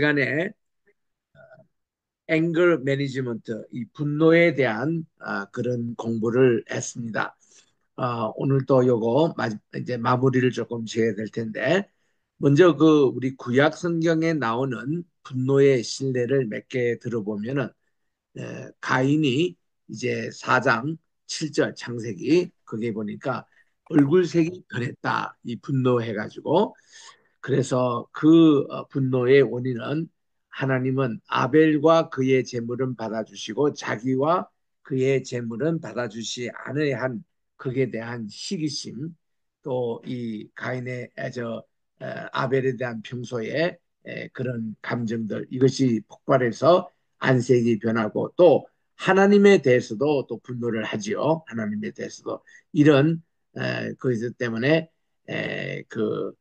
시간에 앵글 매니지먼트, 이 분노에 대한 그런 공부를 했습니다. 오늘 또 요거 이제 마무리를 조금 지어야 될 텐데, 먼저 그 우리 구약 성경에 나오는 분노의 신뢰를 몇 개 들어보면은, 가인이 이제 4장 7절 창세기 거기에 보니까 얼굴색이 변했다, 이 분노해가지고. 그래서 그 분노의 원인은, 하나님은 아벨과 그의 제물은 받아주시고 자기와 그의 제물은 받아주시 않아야 한 극에 대한 시기심, 또 이 가인의 아벨에 대한 평소에 그런 감정들, 이것이 폭발해서 안색이 변하고, 또 하나님에 대해서도 또 분노를 하지요. 하나님에 대해서도 이런 그것 때문에 그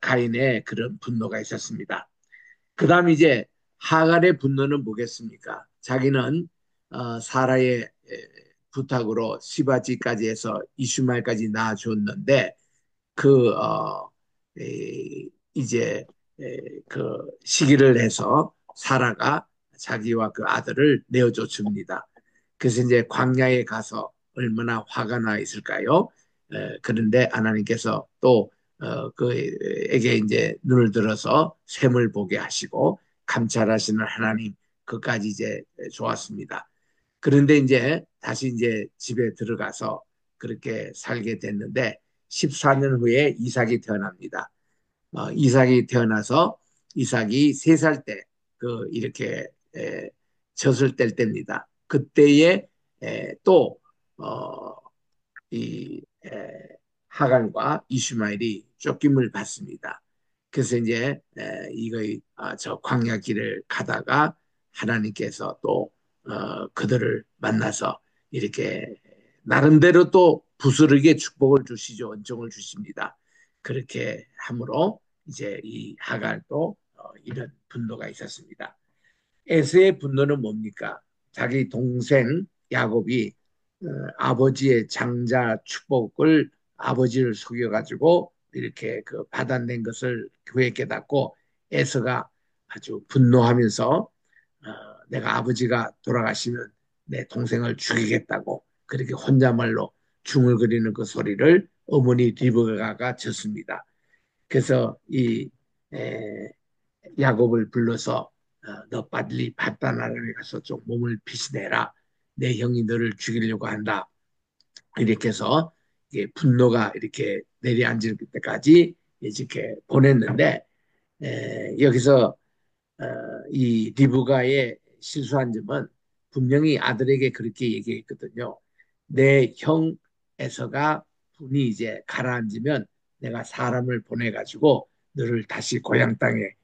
가인의 그런 분노가 있었습니다. 그 다음 이제 하갈의 분노는 뭐겠습니까? 자기는 사라의 부탁으로 시바지까지 해서 이슈마엘까지 낳아줬는데, 그 이제 그 시기를 해서 사라가 자기와 그 아들을 내어줘 줍니다. 그래서 이제 광야에 가서 얼마나 화가 나 있을까요? 그런데 하나님께서 또 그에게 이제 눈을 들어서 샘을 보게 하시고 감찰하시는 하나님, 그까지 이제 좋았습니다. 그런데 이제 다시 이제 집에 들어가서 그렇게 살게 됐는데, 14년 후에 이삭이 태어납니다. 이삭이 태어나서 이삭이 3살 때 그 이렇게 젖을 뗄 때입니다. 그때에 또 이 하간과 이슈마엘이 쫓김을 받습니다. 그래서 이제 이거의 저 광야 길을 가다가 하나님께서 또 그들을 만나서 이렇게 나름대로 또 부스르게 축복을 주시죠. 은총을 주십니다. 그렇게 함으로 이제 이 하갈도 이런 분노가 있었습니다. 에서의 분노는 뭡니까? 자기 동생 야곱이 아버지의 장자 축복을, 아버지를 속여가지고 이렇게 그 받아낸 것을 후에 깨닫고, 에서가 아주 분노하면서 내가 아버지가 돌아가시면 내 동생을 죽이겠다고 그렇게 혼자말로 중얼거리는 그 소리를 어머니 리브가가 졌습니다. 그래서 이 에, 야곱을 불러서 너 빨리 바다나라에 가서 좀 몸을 피신해라. 내 형이 너를 죽이려고 한다. 이렇게 해서 분노가 이렇게 내려앉을 때까지 이렇게 보냈는데, 여기서 어, 이 리브가의 실수한 점은, 분명히 아들에게 그렇게 얘기했거든요. 내 형 에서가 분이 이제 가라앉으면 내가 사람을 보내가지고 너를 다시 고향 땅에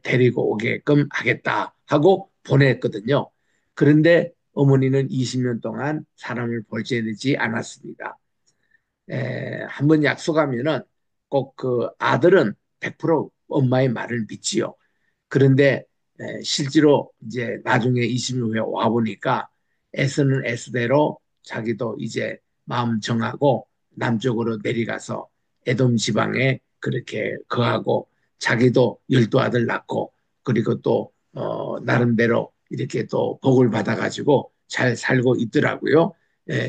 데리고 오게끔 하겠다 하고 보냈거든요. 그런데 어머니는 20년 동안 사람을 보내지 않았습니다. 한번 약속하면은 꼭 그 아들은 100% 엄마의 말을 믿지요. 그런데 실제로 이제 나중에 20년 후에 와 보니까 에스는 에스대로 자기도 이제 마음 정하고 남쪽으로 내려가서 에돔 지방에 그렇게 거하고, 자기도 12아들 낳고, 그리고 또 나름대로 이렇게 또 복을 받아가지고 잘 살고 있더라고요.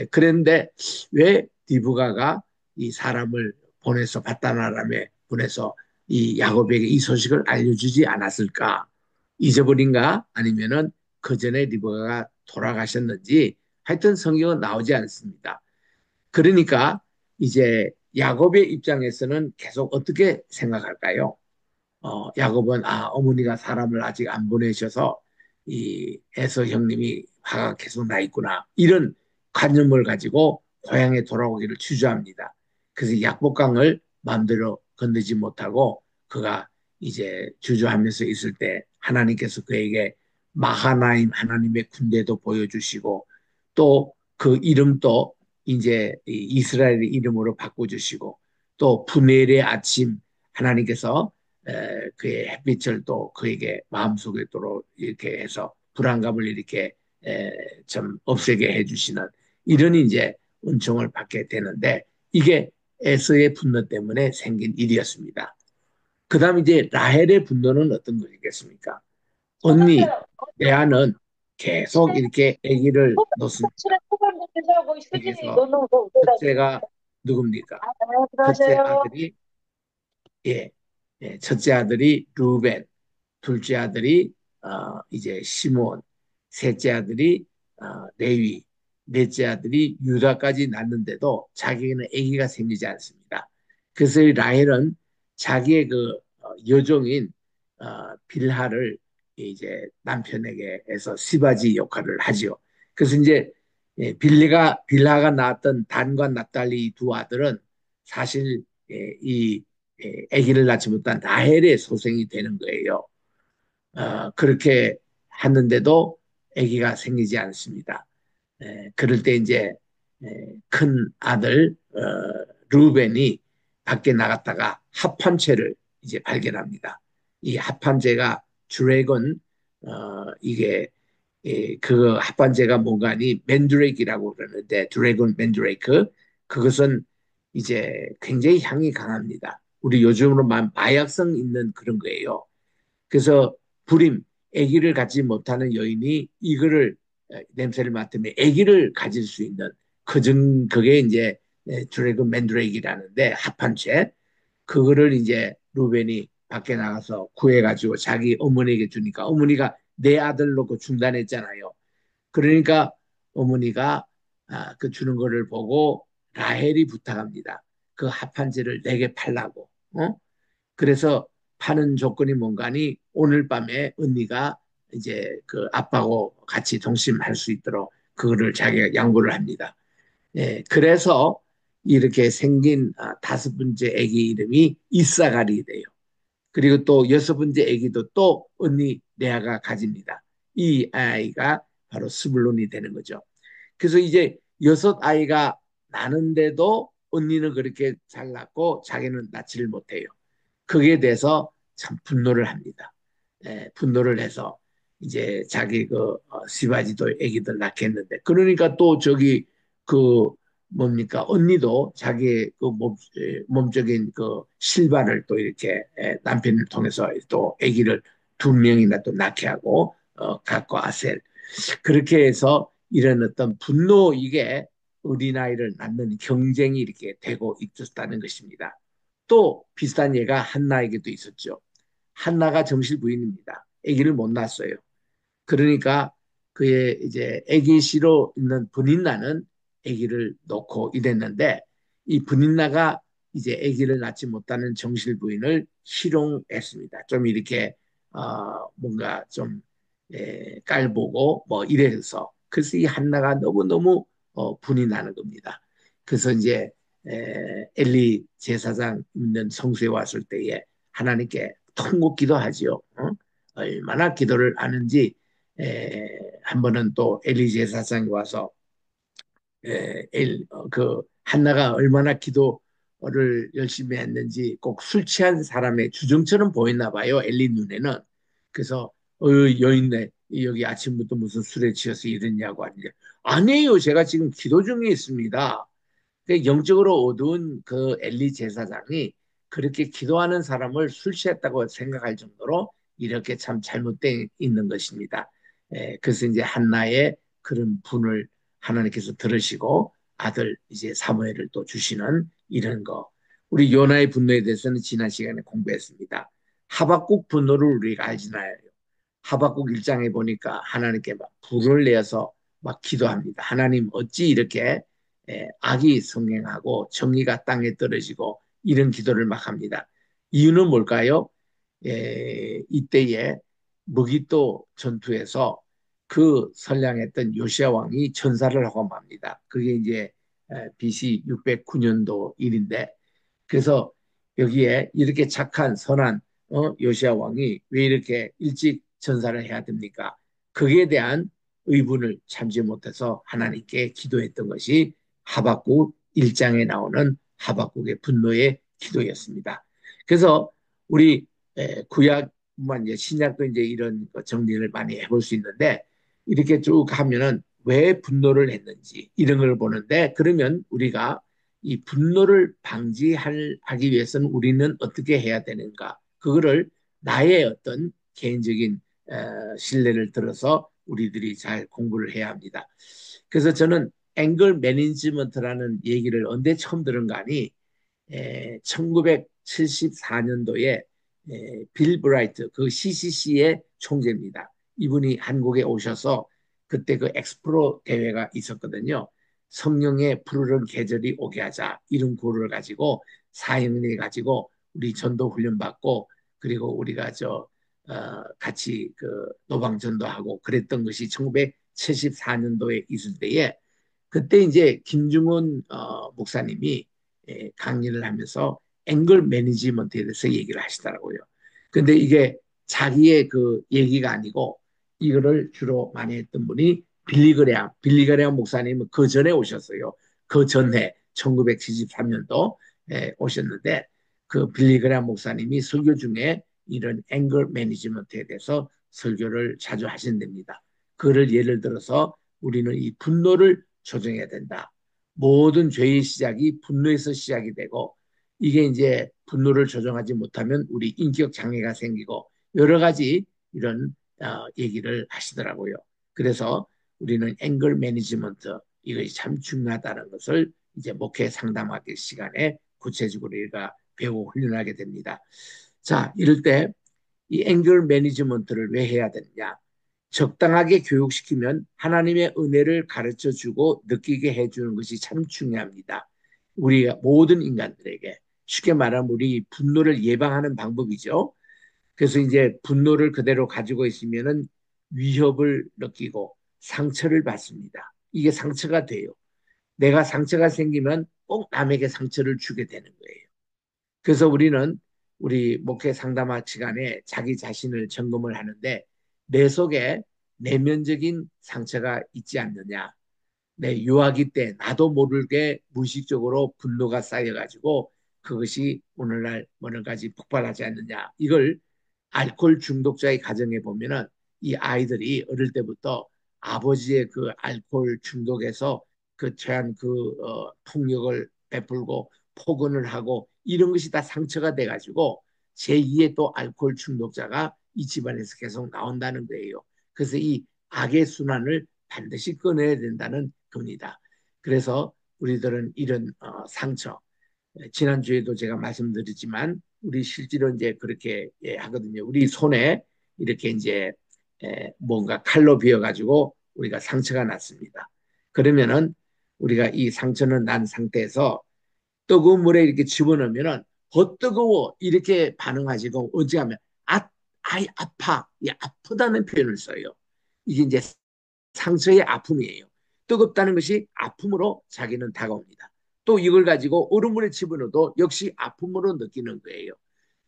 그런데 왜 디브가가 이 사람을 보내서 바다나람에 보내서 이 야곱에게 이 소식을 알려주지 않았을까? 잊어버린가? 아니면은 그 전에 리브가가 돌아가셨는지, 하여튼 성경은 나오지 않습니다. 그러니까 이제 야곱의 입장에서는 계속 어떻게 생각할까요? 야곱은 어머니가 사람을 아직 안 보내셔서 이 에서 형님이 화가 계속 나 있구나, 이런 관념을 가지고 고향에 돌아오기를 주저합니다. 그래서 약복강을 마음대로 건너지 못하고 그가 이제 주저하면서 있을 때, 하나님께서 그에게 마하나임 하나님의 군대도 보여주시고, 또 그 이름도 이제 이스라엘의 이름으로 바꿔주시고, 또 분해의 아침 하나님께서 그의 햇빛을 또 그에게 마음속에 도록 이렇게 해서 불안감을 이렇게 좀 없애게 해주시는, 이런 이제 은총을 받게 되는데, 이게 에서의 분노 때문에 생긴 일이었습니다. 그다음 이제 라헬의 분노는 어떤 것이겠습니까? 언니, 저는요, 레아는 계속 이렇게 아기를 집에 놓습니다. 소설 못해서 휴지 여기서 놓는 거 그래가지고. 첫째가 누굽니까? 아, 첫째 그러세요. 아들이 예, 첫째 아들이 루벤, 둘째 아들이 이제 시몬, 셋째 아들이 레위, 넷째 아들이 유다까지 낳는데도 자기에게는 아기가 생기지 않습니다. 그래서 이 라헬은 자기의 그 여종인 빌하를 이제 남편에게 해서 시바지 역할을 하지요. 그래서 이제 빌하가 낳았던 단과 납달리 두 아들은 사실 이 아기를 낳지 못한 라헬의 소생이 되는 거예요. 그렇게 하는데도 아기가 생기지 않습니다. 그럴 때 이제 큰 아들 루벤이 밖에 나갔다가 합판체를 이제 발견합니다. 이 합판체가 드래곤 이게 그 합판체가 뭔가 하니 맨드레이크라고 그러는데 드래곤 맨드레이크 그것은 이제 굉장히 향이 강합니다. 우리 요즘으로 마약성 있는 그런 거예요. 그래서 불임, 아기를 갖지 못하는 여인이 이거를 냄새를 맡으면 아기를 가질 수 있는 그게 이제 드래곤 맨드레이크라는데 합한 채 그거를 이제 루벤이 밖에 나가서 구해가지고 자기 어머니에게 주니까 어머니가 내 아들 놓고 중단했잖아요. 그러니까 어머니가 그 주는 거를 보고 라헬이 부탁합니다. 그 합한제를 내게 팔라고. 그래서 파는 조건이 뭔가니 오늘 밤에 언니가 이제 그 아빠하고 같이 동심할 수 있도록 그거를 자기가 양보를 합니다. 그래서 이렇게 생긴 다섯 번째 아기 이름이 이사갈이 돼요. 그리고 또 여섯 번째 아기도 또 언니 레아가 가집니다. 이 아이가 바로 스불론이 되는 거죠. 그래서 이제 여섯 아이가 나는데도 언니는 그렇게 잘 낳고 자기는 낳지를 못해요. 거기에 대해서 참 분노를 합니다. 분노를 해서 이제 자기 그 시바지도 애기들 낳겠는데 그러니까 또 저기 그 뭡니까 언니도 자기의 그 몸적인 그 실바를 또 이렇게 남편을 통해서 또 애기를 두 명이나 또 낳게 하고 각과 아셀 그렇게 해서 이런 어떤 분노 이게 어린아이를 낳는 경쟁이 이렇게 되고 있었다는 것입니다. 또 비슷한 예가 한나에게도 있었죠. 한나가 정실 부인입니다. 아기를 못 낳았어요. 그러니까 그의 이제 아기씨로 있는 분인나는 아기를 놓고 이랬는데 이 분인나가 이제 아기를 낳지 못하는 정실 부인을 희롱했습니다. 좀 이렇게 뭔가 좀 깔보고 뭐 이래서 그래서 이 한나가 너무너무 분이 나는 겁니다. 그래서 이제 엘리 제사장 있는 성소에 왔을 때에 하나님께 통곡 기도하지요. 얼마나 기도를 하는지 한 번은 또 엘리 제사장이 와서 그 한나가 얼마나 기도를 열심히 했는지 꼭 술 취한 사람의 주정처럼 보였나 봐요. 엘리 눈에는. 그래서 여인네 여기 아침부터 무슨 술에 취해서 이랬냐고 하는데 아니에요. 제가 지금 기도 중에 있습니다. 그 영적으로 어두운 그 엘리 제사장이 그렇게 기도하는 사람을 술 취했다고 생각할 정도로 이렇게 참 잘못되어 있는 것입니다. 그래서 이제 한나의 그런 분을 하나님께서 들으시고 아들 이제 사무엘을 또 주시는 이런 거. 우리 요나의 분노에 대해서는 지난 시간에 공부했습니다. 하박국 분노를 우리가 알지나요? 하박국 1장에 보니까 하나님께 막 불을 내어서 막 기도합니다. 하나님 어찌 이렇게 악이 성행하고 정의가 땅에 떨어지고 이런 기도를 막 합니다. 이유는 뭘까요? 이때에 무기또 전투에서 그 선량했던 요시아 왕이 전사를 하고 맙니다. 그게 이제 BC 609년도 일인데 그래서 여기에 이렇게 착한 선한 요시아 왕이 왜 이렇게 일찍 전사를 해야 됩니까? 거기에 대한 의분을 참지 못해서 하나님께 기도했던 것이 하박국 1장에 나오는 하박국의 분노의 기도였습니다. 그래서 우리 구약만 이제 신약도 이제 이런 정리를 많이 해볼 수 있는데 이렇게 쭉 하면은 왜 분노를 했는지 이런 걸 보는데 그러면 우리가 이 분노를 방지하기 위해서는 우리는 어떻게 해야 되는가? 그거를 나의 어떤 개인적인 신뢰를 들어서 우리들이 잘 공부를 해야 합니다. 그래서 저는 앵글 매니지먼트라는 얘기를 언제 처음 들은가 하니 1974년도에 빌 브라이트 그 CCC의 총재입니다. 이분이 한국에 오셔서 그때 그 엑스프로 대회가 있었거든요. 성령의 푸르른 계절이 오게 하자 이런 구호를 가지고 사형리 가지고 우리 전도 훈련 받고 그리고 우리가 같이 그 노방전도하고 그랬던 것이 1974년도에 있을 때에 그때 이제 김중훈 목사님이 강의를 하면서 앵글 매니지먼트에 대해서 얘기를 하시더라고요. 근데 이게 자기의 그 얘기가 아니고 이거를 주로 많이 했던 분이 빌리그레암 목사님은 그 전에 오셨어요. 그 전에 1973년도 오셨는데 그 빌리그레암 목사님이 설교 중에 이런 앵글 매니지먼트에 대해서 설교를 자주 하신답니다. 그를 예를 들어서 우리는 이 분노를 조정해야 된다. 모든 죄의 시작이 분노에서 시작이 되고 이게 이제 분노를 조정하지 못하면 우리 인격 장애가 생기고 여러 가지 이런 얘기를 하시더라고요. 그래서 우리는 앵글 매니지먼트 이것이 참 중요하다는 것을 이제 목회 상담하기 시간에 구체적으로 우리가 배우고 훈련하게 됩니다. 자, 이럴 때 이 앵글 매니지먼트를 왜 해야 되느냐? 적당하게 교육시키면 하나님의 은혜를 가르쳐 주고 느끼게 해주는 것이 참 중요합니다. 우리가 모든 인간들에게 쉽게 말하면 우리 분노를 예방하는 방법이죠. 그래서 이제 분노를 그대로 가지고 있으면은 위협을 느끼고 상처를 받습니다. 이게 상처가 돼요. 내가 상처가 생기면 꼭 남에게 상처를 주게 되는 거예요. 그래서 우리는 우리 목회 상담학 시간에 자기 자신을 점검을 하는데 내 속에 내면적인 상처가 있지 않느냐. 내 유아기 때 나도 모르게 무의식적으로 분노가 쌓여가지고 그것이 오늘날 오늘까지 폭발하지 않느냐. 이걸 알코올 중독자의 가정에 보면은 이 아이들이 어릴 때부터 아버지의 그 알코올 중독에서 그 죄한 그 폭력을 베풀고 폭언을 하고 이런 것이 다 상처가 돼가지고 제2의 또 알코올 중독자가 이 집안에서 계속 나온다는 거예요. 그래서 이 악의 순환을 반드시 끊어야 된다는 겁니다. 그래서 우리들은 이런 상처, 지난주에도 제가 말씀드렸지만 우리 실제로 이제 그렇게 하거든요. 우리 손에 이렇게 이제 뭔가 칼로 비어가지고 우리가 상처가 났습니다. 그러면은 우리가 이 상처는 난 상태에서 뜨거운 물에 이렇게 집어넣으면은 뜨거워 이렇게 반응하시고 어찌하면 아이 아파 이 아프다는 표현을 써요. 이게 이제 상처의 아픔이에요. 뜨겁다는 것이 아픔으로 자기는 다가옵니다. 또 이걸 가지고 얼음물에 집어넣어도 역시 아픔으로 느끼는 거예요.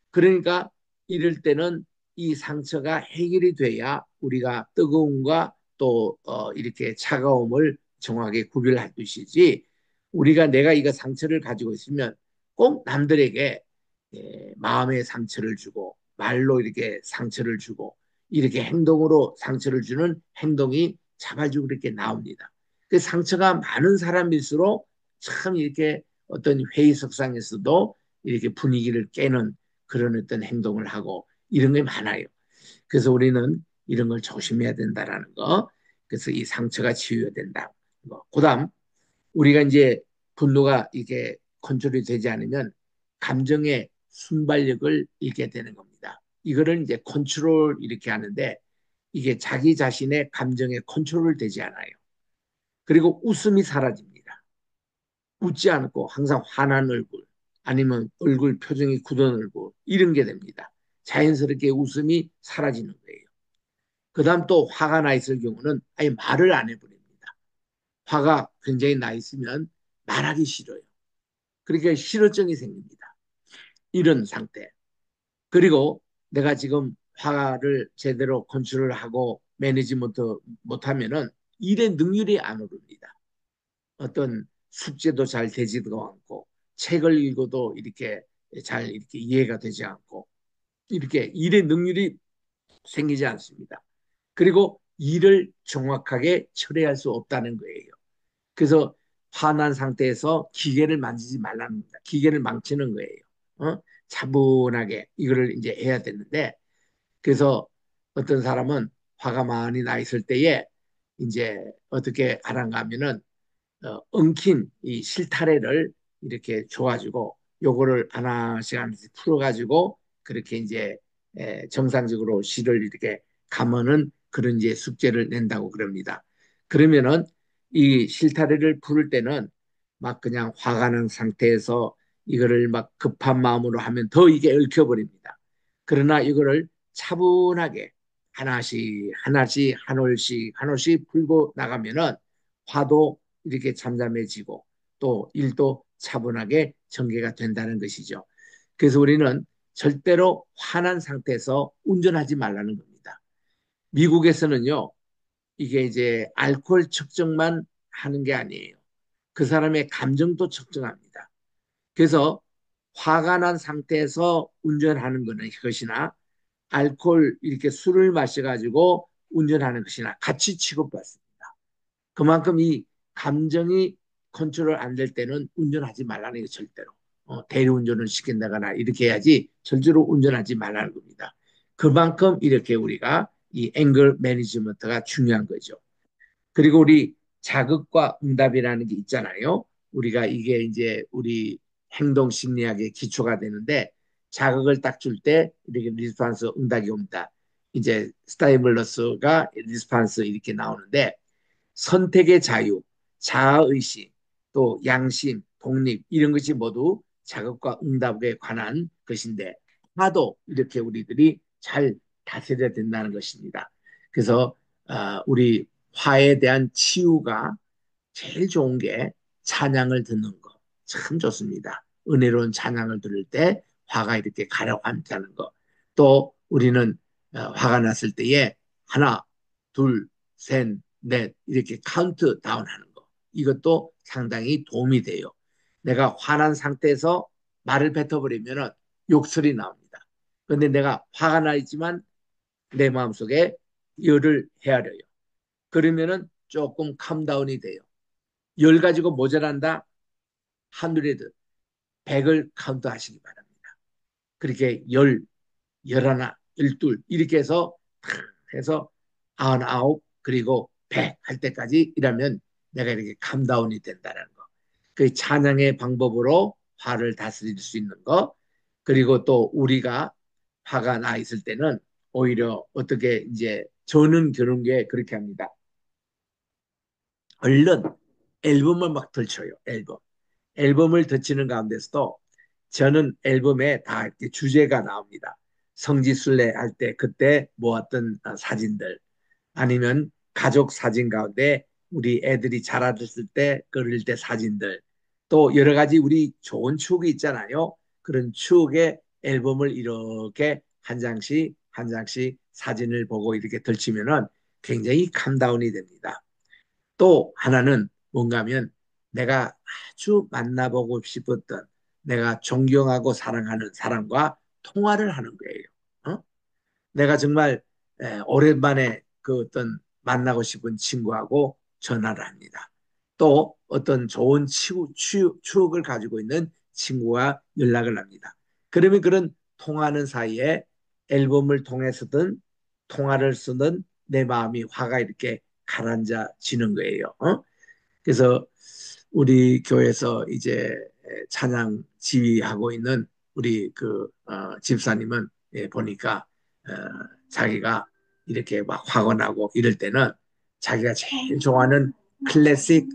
그러니까 이럴 때는 이 상처가 해결이 돼야 우리가 뜨거움과 또 이렇게 차가움을 정확하게 구별할 것이지 우리가 내가 이거 상처를 가지고 있으면 꼭 남들에게 마음의 상처를 주고 말로 이렇게 상처를 주고 이렇게 행동으로 상처를 주는 행동이 자발적으로 이렇게 나옵니다. 그 상처가 많은 사람일수록 참 이렇게 어떤 회의석상에서도 이렇게 분위기를 깨는 그런 어떤 행동을 하고 이런 게 많아요. 그래서 우리는 이런 걸 조심해야 된다라는 거. 그래서 이 상처가 치유해야 된다. 그다음 우리가 이제 분노가 이게 컨트롤이 되지 않으면 감정의 순발력을 잃게 되는 겁니다. 이거를 이제 컨트롤 이렇게 하는데 이게 자기 자신의 감정에 컨트롤 되지 않아요. 그리고 웃음이 사라집니다. 웃지 않고 항상 화난 얼굴 아니면 얼굴 표정이 굳은 얼굴 이런 게 됩니다. 자연스럽게 웃음이 사라지는 거예요. 그 다음 또 화가 나 있을 경우는 아예 말을 안 해버립니다. 화가 굉장히 나 있으면 말하기 싫어요. 그러니까 실어증이 생깁니다. 이런 상태. 그리고 내가 지금 화를 제대로 컨트롤 하고 매니지먼트 못하면은 일의 능률이 안 오릅니다. 어떤 숙제도 잘 되지도 않고 책을 읽어도 이렇게 잘 이렇게 이해가 되지 않고 이렇게 일의 능률이 생기지 않습니다. 그리고 일을 정확하게 처리할 수 없다는 거예요. 그래서 화난 상태에서 기계를 만지지 말라는 겁니다. 기계를 망치는 거예요. 어? 차분하게 이거를 이제 해야 되는데, 그래서 어떤 사람은 화가 많이 나 있을 때에 이제 어떻게 하는가 하면은 엉킨 이 실타래를 이렇게 줘가지고 요거를 하나씩 하나씩 풀어가지고 그렇게 이제 정상적으로 시를 이렇게 감으는 그런 이제 숙제를 낸다고 그럽니다. 그러면은 이 실타래를 풀을 때는 막 그냥 화가 난 상태에서 이거를 막 급한 마음으로 하면 더 이게 얽혀버립니다. 그러나 이거를 차분하게 하나씩 하나씩 한 올씩 한 올씩 풀고 나가면은 화도 이렇게 잠잠해지고 또 일도 차분하게 전개가 된다는 것이죠. 그래서 우리는 절대로 화난 상태에서 운전하지 말라는 겁니다. 미국에서는요, 이게 이제 알코올 측정만 하는 게 아니에요. 그 사람의 감정도 측정합니다. 그래서 화가 난 상태에서 운전하는 것은 것이나 알코올 이렇게 술을 마셔가지고 운전하는 것이나 같이 취급받습니다. 그만큼 이 감정이 컨트롤 안 될 때는 운전하지 말라는 게 절대로. 대리운전을 시킨다거나 이렇게 해야지 절대로 운전하지 말라는 겁니다. 그만큼 이렇게 우리가 이 앵글 매니지먼트가 중요한 거죠. 그리고 우리 자극과 응답이라는 게 있잖아요. 우리가 이게 이제 우리 행동 심리학의 기초가 되는데 자극을 딱 줄 때 이렇게 리스판스 응답이 옵니다. 이제 스타이블러스가 리스판스 이렇게 나오는데 선택의 자유, 자아의식, 또 양심, 독립 이런 것이 모두 자극과 응답에 관한 것인데 화도 이렇게 우리들이 잘 다스려야 된다는 것입니다. 그래서 우리 화에 대한 치유가 제일 좋은 게 찬양을 듣는 거. 참 좋습니다. 은혜로운 찬양을 들을 때 화가 이렇게 가라앉는 거. 또 우리는 화가 났을 때에 하나, 둘, 셋, 넷 이렇게 카운트 다운 하는 거. 이것도 상당히 도움이 돼요. 내가 화난 상태에서 말을 뱉어버리면 욕설이 나옵니다. 그런데 내가 화가 나 있지만 내 마음속에 열을 헤아려요. 그러면은 조금 캄다운이 돼요. 열 가지고 모자란다. 하늘에도 100을 카운트 하시기 바랍니다. 그렇게 열, 열하나, 열둘 이렇게 해서 99 그리고 100 할 때까지 일하면 내가 이렇게 캄다운이 된다는 거. 그 찬양의 방법으로 화를 다스릴 수 있는 거. 그리고 또 우리가 화가 나 있을 때는 오히려 어떻게 이제 저는 그런 게 그렇게 합니다. 얼른 앨범을 막 펼쳐요. 앨범을 덧치는 가운데서도 저는 앨범에 다 이렇게 주제가 나옵니다. 성지순례 할 때 그때 모았던 사진들 아니면 가족 사진 가운데 우리 애들이 자라났을 때 그릴 때 사진들 또 여러 가지 우리 좋은 추억이 있잖아요. 그런 추억의 앨범을 이렇게 한 장씩 한 장씩 사진을 보고 이렇게 덜치면은 굉장히 캄다운이 됩니다. 또 하나는 뭔가 하면 내가 아주 만나보고 싶었던 내가 존경하고 사랑하는 사람과 통화를 하는 거예요. 내가 정말 오랜만에 그 어떤 만나고 싶은 친구하고 전화를 합니다. 또 어떤 좋은 추억을 가지고 있는 친구와 연락을 합니다. 그러면 그런 통화하는 사이에 앨범을 통해서든 통화를 쓰는 내 마음이 화가 이렇게 가라앉아지는 거예요. 그래서 우리 교회에서 이제 찬양 지휘하고 있는 우리 그 집사님은 보니까 어, 자기가 이렇게 막 화가 나고 이럴 때는 자기가 제일 좋아하는 클래식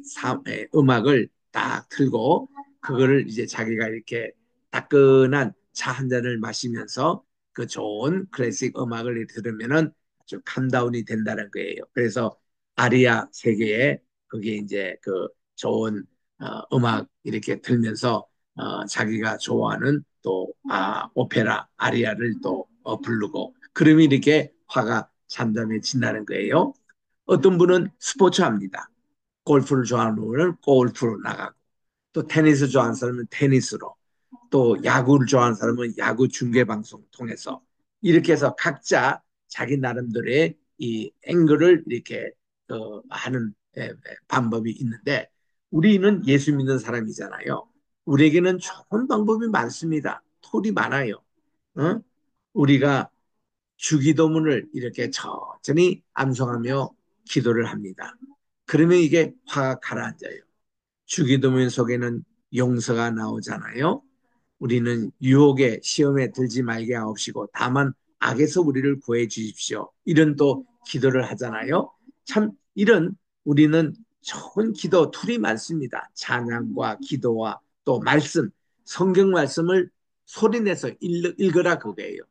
음악을 딱 틀고 그거를 이제 자기가 이렇게 따끈한 차 한 잔을 마시면서 그 좋은 클래식 음악을 들으면은 좀 캄다운이 된다는 거예요. 그래서 아리아 세계에 그게 이제 그 좋은 음악 이렇게 들면서 자기가 좋아하는 또 오페라 아리아를 또 부르고 그러면 이렇게 화가 잠잠해진다는 거예요. 어떤 분은 스포츠 합니다. 골프를 좋아하는 분은 골프로 나가고 또 테니스 좋아하는 사람은 테니스로 또 야구를 좋아하는 사람은 야구 중계 방송 통해서 이렇게 해서 각자 자기 나름대로의 이 앵글을 이렇게 하는 방법이 있는데 우리는 예수 믿는 사람이잖아요. 우리에게는 좋은 방법이 많습니다. 톨이 많아요. 어? 우리가 주기도문을 이렇게 천천히 암송하며 기도를 합니다. 그러면 이게 화가 가라앉아요. 주기도문 속에는 용서가 나오잖아요. 우리는 유혹에 시험에 들지 말게 하옵시고 다만 악에서 우리를 구해 주십시오. 이런 또 기도를 하잖아요. 참 이런 우리는 좋은 기도 툴이 많습니다. 찬양과 기도와 또 말씀, 성경 말씀을 소리내서 읽으라 그거예요.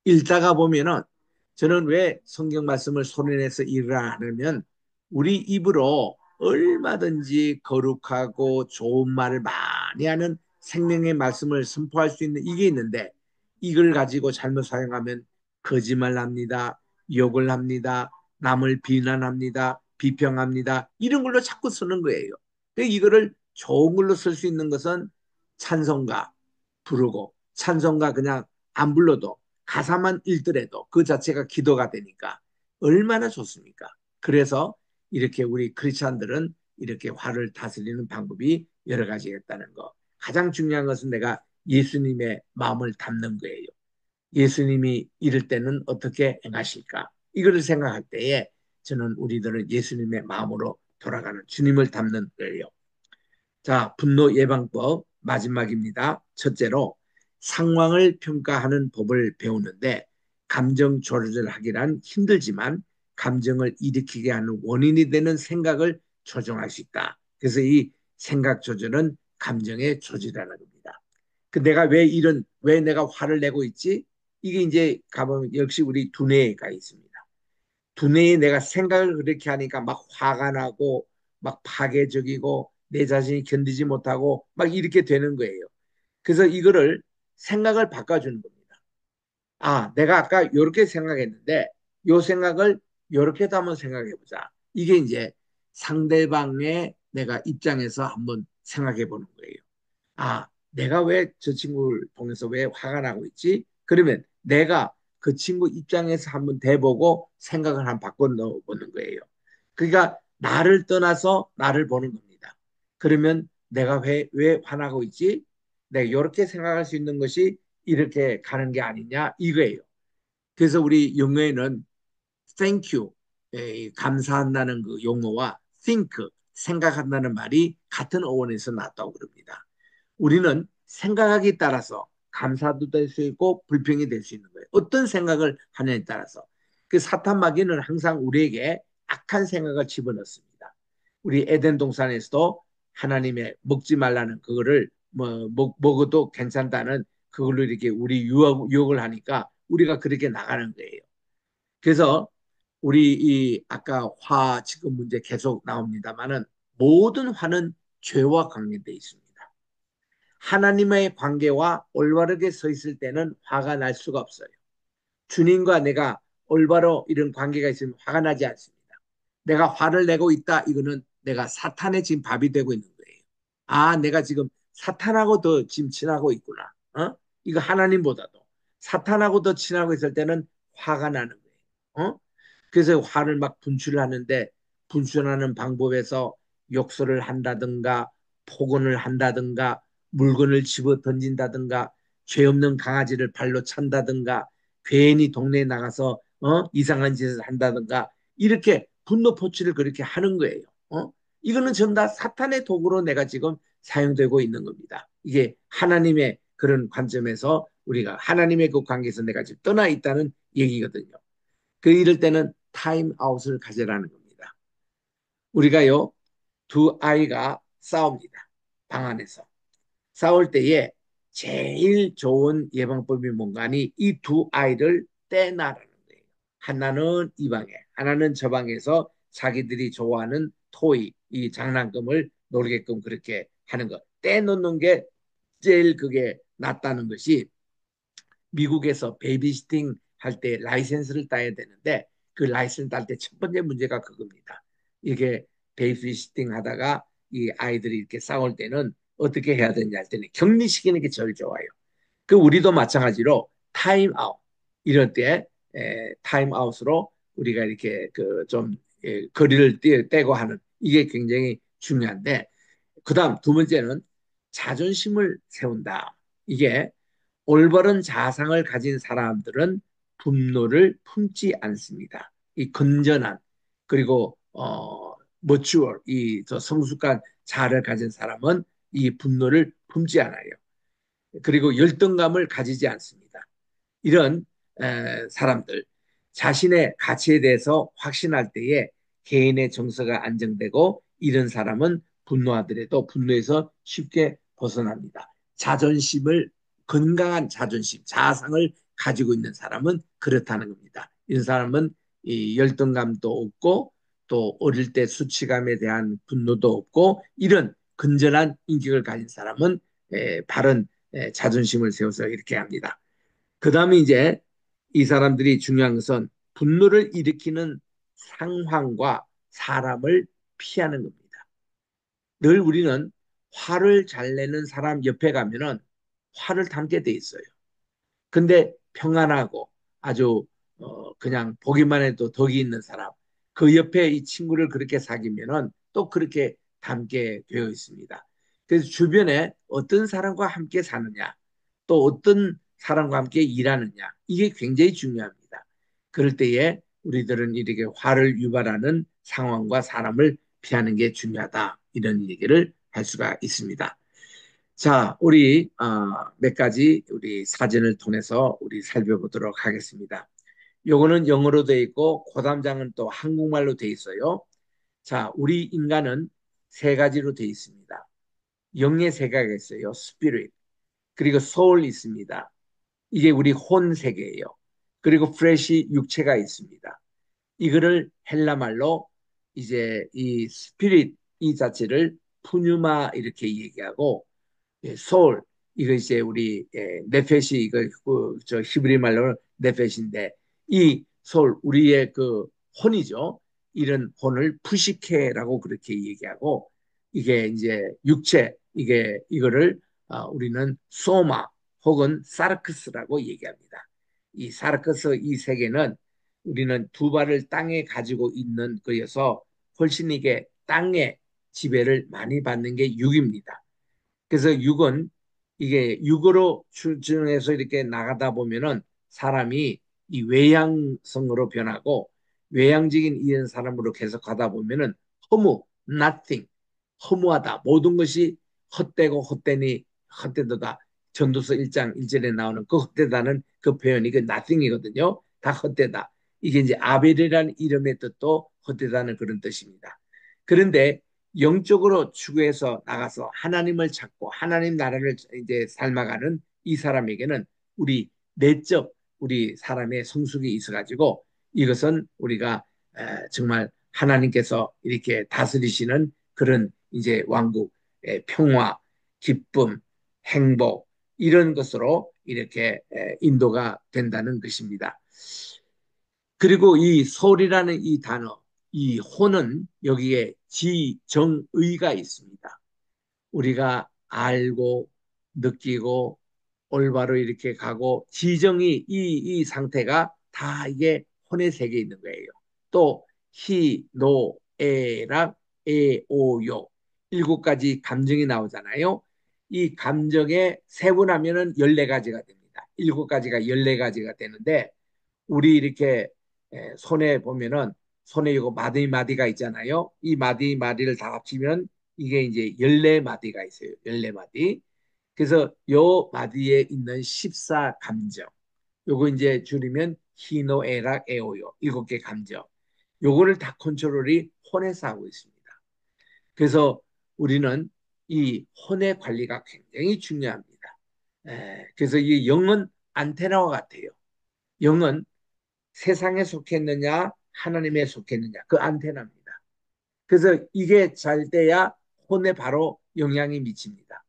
읽다가 보면은 저는 왜 성경 말씀을 소리내서 읽으라 하냐면 우리 입으로 얼마든지 거룩하고 좋은 말을 많이 하는 생명의 말씀을 선포할 수 있는 이게 있는데 이걸 가지고 잘못 사용하면 거짓말 합니다. 욕을 합니다. 남을 비난합니다. 비평합니다. 이런 걸로 자꾸 쓰는 거예요. 이거를 좋은 걸로 쓸 수 있는 것은 찬송가 부르고 찬송가 그냥 안 불러도 가사만 읽더라도 그 자체가 기도가 되니까 얼마나 좋습니까? 그래서 이렇게 우리 크리스찬들은 이렇게 화를 다스리는 방법이 여러 가지가 있다는 거. 가장 중요한 것은 내가 예수님의 마음을 담는 거예요. 예수님이 이럴 때는 어떻게 행하실까? 이거를 생각할 때에 저는 우리들은 예수님의 마음으로 돌아가는 주님을 담는 거예요. 자, 분노 예방법 마지막입니다. 첫째로 상황을 평가하는 법을 배우는데 감정 조절하기란 힘들지만 감정을 일으키게 하는 원인이 되는 생각을 조정할 수 있다. 그래서 이 생각 조절은 감정의 조절이라는 겁니다. 왜 내가 화를 내고 있지? 이게 이제 가보면 역시 우리 두뇌가 있습니다. 두뇌에 내가 생각을 그렇게 하니까 막 화가 나고 막 파괴적이고 내 자신이 견디지 못하고 막 이렇게 되는 거예요. 그래서 이거를 생각을 바꿔주는 겁니다. 아, 내가 아까 이렇게 생각했는데 이 생각을 이렇게도 한번 생각해 보자. 이게 이제 상대방의 내가 입장에서 한번 생각해 보는 거예요. 아, 내가 왜 저 친구를 통해서 왜 화가 나고 있지? 그러면 내가 그 친구 입장에서 한번 대보고 생각을 한번 바꿔 넣어보는 거예요. 그러니까 나를 떠나서 나를 보는 겁니다. 그러면 내가 왜 화나고 있지? 내가 이렇게 생각할 수 있는 것이 이렇게 가는 게 아니냐 이거예요. 그래서 우리 영어에는 thank you, 감사한다는 그 용어와 think, 생각한다는 말이 같은 어원에서 났다고 그럽니다. 우리는 생각하기에 따라서 감사도 될 수 있고 불평이 될 수 있는 거예요. 어떤 생각을 하냐에 따라서. 그 사탄 마귀는 항상 우리에게 악한 생각을 집어넣습니다. 우리 에덴 동산에서도 하나님의 먹지 말라는 그거를 먹어도 괜찮다는 그걸로 이렇게 우리 유혹을 하니까 우리가 그렇게 나가는 거예요. 그래서 우리 이 아까 화 지금 문제 계속 나옵니다만은 모든 화는 죄와 관계되어 있습니다. 하나님의 관계와 올바르게 서 있을 때는 화가 날 수가 없어요. 주님과 내가 올바로 이런 관계가 있으면 화가 나지 않습니다. 내가 화를 내고 있다. 이거는 내가 사탄의 지금 밥이 되고 있는 거예요. 아, 내가 지금 사탄하고 더 지금 친하고 있구나. 이거 하나님보다도 사탄하고 더 친하고 있을 때는 화가 나는 거예요. 그래서 화를 막 분출하는데 분출하는 방법에서 욕설을 한다든가 폭언을 한다든가 물건을 집어 던진다든가 죄 없는 강아지를 발로 찬다든가 괜히 동네에 나가서 이상한 짓을 한다든가 이렇게 분노 포출을 그렇게 하는 거예요. 이거는 전부 다 사탄의 도구로 내가 지금 사용되고 있는 겁니다. 이게 하나님의 그런 관점에서 우리가 하나님의 그 관계에서 내가 지금 떠나 있다는 얘기거든요. 그 이럴 때는 타임 아웃을 가져라는 겁니다. 우리가요, 두 아이가 싸웁니다. 방 안에서. 싸울 때에 제일 좋은 예방법이 뭔가 하니 이 두 아이를 떼놔라는 거예요. 하나는 이 방에, 하나는 저 방에서 자기들이 좋아하는 토이, 이 장난감을 놀게끔 그렇게 하는 것. 떼놓는 게 제일 그게 낫다는 것이 미국에서 베이비시팅 할 때 라이센스를 따야 되는데 그 라이센스 딸 때 첫 번째 문제가 그겁니다. 이게 베이비시팅 하다가 이 아이들이 이렇게 싸울 때는 어떻게 해야 되냐 할 때는 격리시키는 게 제일 좋아요. 그 우리도 마찬가지로 타임아웃 이럴 때 타임아웃으로 우리가 이렇게 그좀 거리를 떼고 하는 이게 굉장히 중요한데 그다음 두 번째는 자존심을 세운다. 이게 올바른 자상을 가진 사람들은 분노를 품지 않습니다. 이 건전한 그리고 mature 이저 성숙한 자아를 가진 사람은 이 분노를 품지 않아요. 그리고 열등감을 가지지 않습니다. 이런 사람들 자신의 가치에 대해서 확신할 때에 개인의 정서가 안정되고 이런 사람은 분노하더라도 분노에서 쉽게 벗어납니다. 자존심을 건강한 자존심, 자아상을 가지고 있는 사람은 그렇다는 겁니다. 이런 사람은 이 열등감도 없고 또 어릴 때 수치감에 대한 분노도 없고 이런 건전한 인격을 가진 사람은 바른 자존심을 세워서 이렇게 합니다. 그 다음에 이제 이 사람들이 중요한 것은 분노를 일으키는 상황과 사람을 피하는 겁니다. 늘 우리는 화를 잘 내는 사람 옆에 가면은 화를 담게 돼 있어요. 근데 평안하고 아주 그냥 보기만 해도 덕이 있는 사람, 그 옆에 이 친구를 그렇게 사귀면은 또 그렇게 닮게 되어 있습니다. 그래서 주변에 어떤 사람과 함께 사느냐, 또 어떤 사람과 함께 일하느냐, 이게 굉장히 중요합니다. 그럴 때에 우리들은 이렇게 화를 유발하는 상황과 사람을 피하는 게 중요하다. 이런 얘기를 할 수가 있습니다. 자, 우리 몇 가지 우리 사진을 통해서 우리 살펴보도록 하겠습니다. 요거는 영어로 돼 있고 고담장은 또 한국말로 돼 있어요. 자, 우리 인간은 세 가지로 돼 있습니다. 영의 세 가지가 있어요. 스피릿. 그리고 소울 있습니다. 이게 우리 혼 세계예요. 그리고 프레시 육체가 있습니다. 이거를 헬라말로 이제 이 스피릿 이 자체를 푸뉴마 이렇게 얘기하고 예, 소울 이거 이제 우리 네페시 이거 저 히브리 말로는 네페시인데 이 소울 우리의 그 혼이죠. 이런 혼을 푸시케라고 그렇게 얘기하고 이게 이제 육체 이게 이거를 우리는 소마 혹은 사르크스라고 얘기합니다. 이 사르크스 이 세계는 우리는 두 발을 땅에 가지고 있는 거여서 훨씬 이게 땅의 지배를 많이 받는 게 육입니다. 그래서 육은 이게 육으로 출중해서 이렇게 나가다 보면은 사람이 이 외향성으로 변하고 외향적인 이런 사람으로 계속 가다 보면은 허무, nothing, 허무하다. 모든 것이 헛되고 헛되니 헛되도다. 전도서 1장 1절에 나오는 그 헛되다는 그 표현이 그 nothing이거든요. 다 헛되다. 이게 이제 아벨이라는 이름의 뜻도 헛되다는 그런 뜻입니다. 그런데 영적으로 추구해서 나가서 하나님을 찾고 하나님 나라를 이제 삶아가는 이 사람에게는 우리 내적 우리 사람의 성숙이 있어가지고 이것은 우리가 정말 하나님께서 이렇게 다스리시는 그런 이제 왕국의 평화, 기쁨, 행복 이런 것으로 이렇게 인도가 된다는 것입니다. 그리고 이 소리라는 이 단어, 이 호는 여기에 지정의가 있습니다. 우리가 알고 느끼고 올바로 이렇게 가고 지정이 이 상태가 다 이게 혼의 세계에 있는 거예요. 또 희, 노, 에락, 에, 오, 요 일곱 가지 감정이 나오잖아요. 이 감정에 세분하면은 14가지가 됩니다. 일곱 가지가 14가지가 되는데 우리 이렇게 손에 보면은 손에 이거 마디마디가 있잖아요. 이 마디마디를 다 합치면 이게 이제 14마디가 있어요. 14마디. 그래서 요 마디에 있는 14감정. 요거 이제 줄이면 히노, 에락, 에오요. 7개 감정. 요거를 다 컨트롤이 혼에서 하고 있습니다. 그래서 우리는 이 혼의 관리가 굉장히 중요합니다. 그래서 이 영은 안테나와 같아요. 영은 세상에 속했느냐 하나님에 속했느냐 그 안테나입니다. 그래서 이게 잘 돼야 혼에 바로 영향이 미칩니다.